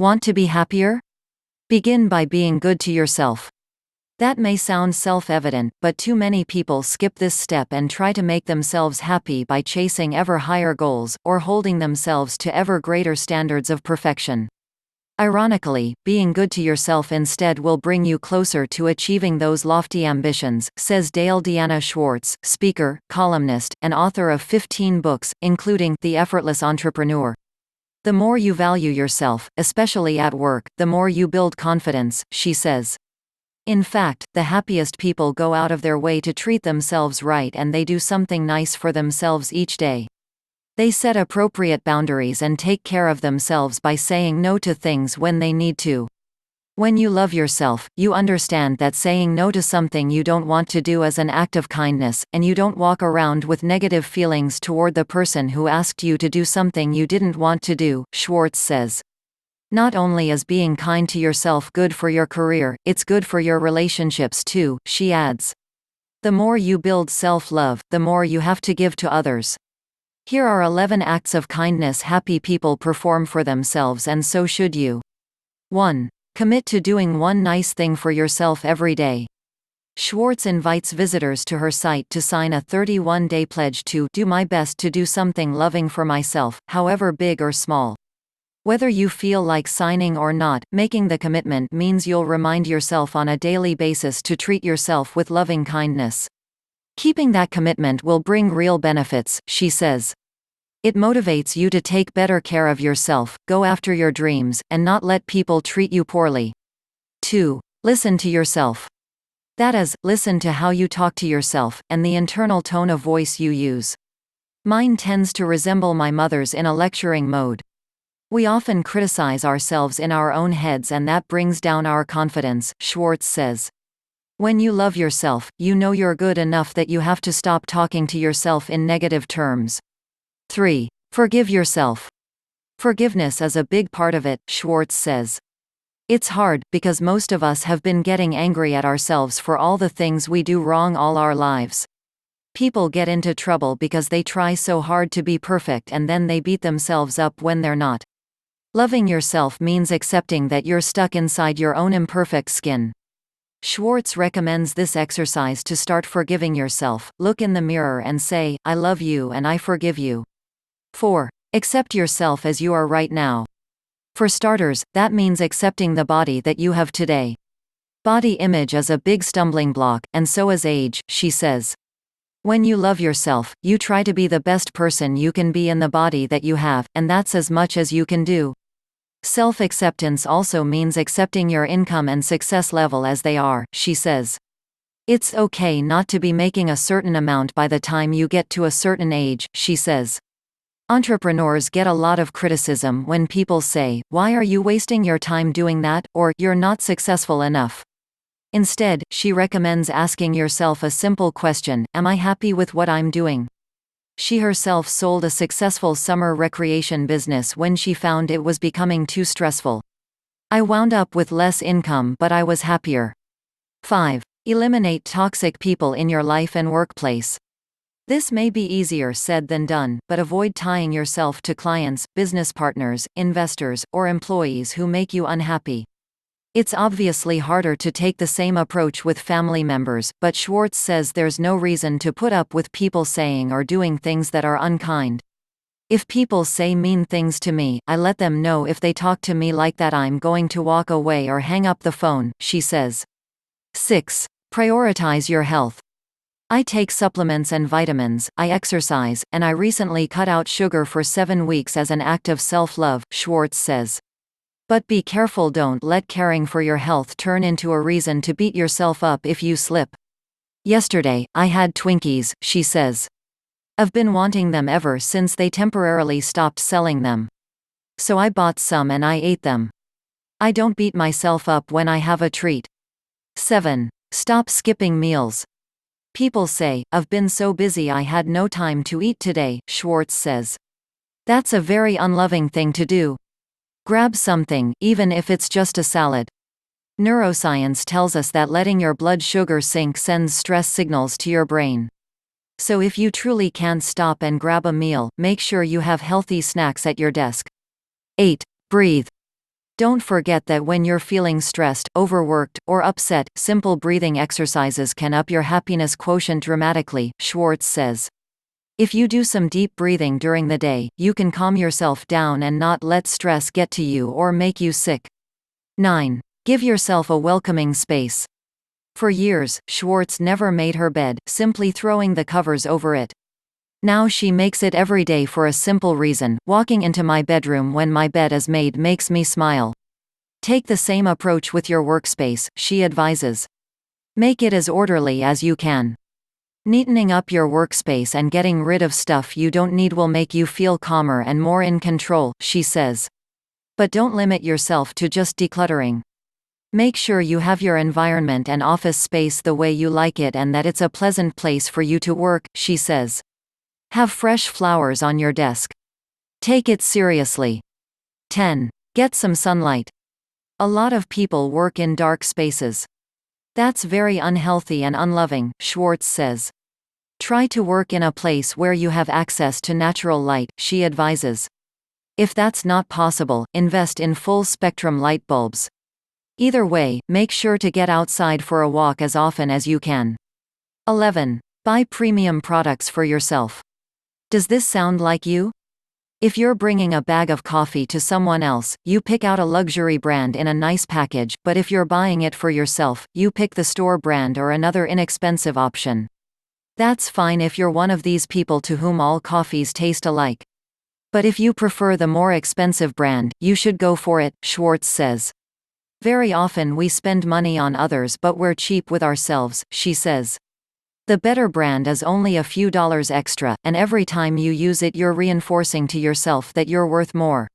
Want to be happier? Begin by being good to yourself. That may sound self-evident, but too many people skip this step and try to make themselves happy by chasing ever higher goals, or holding themselves to ever greater standards of perfection. Ironically, being good to yourself instead will bring you closer to achieving those lofty ambitions, says Dale Deanna Schwartz, speaker, columnist, and author of 15 books, including The Effortless Entrepreneur. The more you value yourself, especially at work, the more you build confidence, she says. In fact, the happiest people go out of their way to treat themselves right, and they do something nice for themselves each day. They set appropriate boundaries and take care of themselves by saying no to things when they need to. When you love yourself, you understand that saying no to something you don't want to do is an act of kindness, and you don't walk around with negative feelings toward the person who asked you to do something you didn't want to do, Schwartz says. Not only is being kind to yourself good for your career, it's good for your relationships too, she adds. The more you build self-love, the more you have to give to others. Here are 11 acts of kindness happy people perform for themselves, and so should you. 1. Commit to doing one nice thing for yourself every day. Schwartz invites visitors to her site to sign a 31-day pledge to do my best to do something loving for myself, however big or small. Whether you feel like signing or not, making the commitment means you'll remind yourself on a daily basis to treat yourself with loving kindness. Keeping that commitment will bring real benefits, she says. It motivates you to take better care of yourself, go after your dreams, and not let people treat you poorly. 2. Listen to yourself. That is, listen to how you talk to yourself, and the internal tone of voice you use. Mine tends to resemble my mother's in a lecturing mode. We often criticize ourselves in our own heads, and that brings down our confidence, Schwartz says. When you love yourself, you know you're good enough that you have to stop talking to yourself in negative terms. 3. Forgive yourself. Forgiveness is a big part of it, Schwartz says. It's hard, because most of us have been getting angry at ourselves for all the things we do wrong all our lives. People get into trouble because they try so hard to be perfect, and then they beat themselves up when they're not. Loving yourself means accepting that you're stuck inside your own imperfect skin. Schwartz recommends this exercise to start forgiving yourself. Look in the mirror and say, I love you and I forgive you. 4. Accept yourself as you are right now. For starters, that means accepting the body that you have today. Body image is a big stumbling block, and so is age, she says. When you love yourself, you try to be the best person you can be in the body that you have, and that's as much as you can do. Self-acceptance also means accepting your income and success level as they are, she says. It's okay not to be making a certain amount by the time you get to a certain age, she says. Entrepreneurs get a lot of criticism when people say, "Why are you wasting your time doing that?" or "You're not successful enough." Instead, she recommends asking yourself a simple question: am I happy with what I'm doing? She herself sold a successful summer recreation business when she found it was becoming too stressful. I wound up with less income, but I was happier. 5. Eliminate toxic people in your life and workplace. This may be easier said than done, but avoid tying yourself to clients, business partners, investors, or employees who make you unhappy. It's obviously harder to take the same approach with family members, but Schwartz says there's no reason to put up with people saying or doing things that are unkind. If people say mean things to me, I let them know. If they talk to me like that, I'm going to walk away or hang up the phone, she says. 6. Prioritize your health. I take supplements and vitamins, I exercise, and I recently cut out sugar for 7 weeks as an act of self-love, Schwartz says. But be careful, don't let caring for your health turn into a reason to beat yourself up if you slip. Yesterday, I had Twinkies, she says. I've been wanting them ever since they temporarily stopped selling them. So I bought some and I ate them. I don't beat myself up when I have a treat. 7. Stop skipping meals. People say, "I've been so busy I had no time to eat today," Schwartz says. That's a very unloving thing to do. Grab something, even if it's just a salad. Neuroscience tells us that letting your blood sugar sink sends stress signals to your brain. So if you truly can't stop and grab a meal, make sure you have healthy snacks at your desk. 8. Breathe. Don't forget that when you're feeling stressed, overworked, or upset, simple breathing exercises can up your happiness quotient dramatically, Schwartz says. If you do some deep breathing during the day, you can calm yourself down and not let stress get to you or make you sick. 9. Give yourself a welcoming space. For years, Schwartz never made her bed, simply throwing the covers over it. Now she makes it every day for a simple reason: walking into my bedroom when my bed is made makes me smile. Take the same approach with your workspace, she advises. Make it as orderly as you can. Neatening up your workspace and getting rid of stuff you don't need will make you feel calmer and more in control, she says. But don't limit yourself to just decluttering. Make sure you have your environment and office space the way you like it and that it's a pleasant place for you to work, she says. Have fresh flowers on your desk. Take it seriously. 10. Get some sunlight. A lot of people work in dark spaces. That's very unhealthy and unloving, Schwartz says. Try to work in a place where you have access to natural light, she advises. If that's not possible, invest in full-spectrum light bulbs. Either way, make sure to get outside for a walk as often as you can. 11. Buy premium products for yourself. Does this sound like you? If you're bringing a bag of coffee to someone else, you pick out a luxury brand in a nice package, but if you're buying it for yourself, you pick the store brand or another inexpensive option. That's fine if you're one of these people to whom all coffees taste alike. But if you prefer the more expensive brand, you should go for it, Schwartz says. Very often we spend money on others but we're cheap with ourselves, she says. The better brand is only a few dollars extra, and every time you use it you're reinforcing to yourself that you're worth more.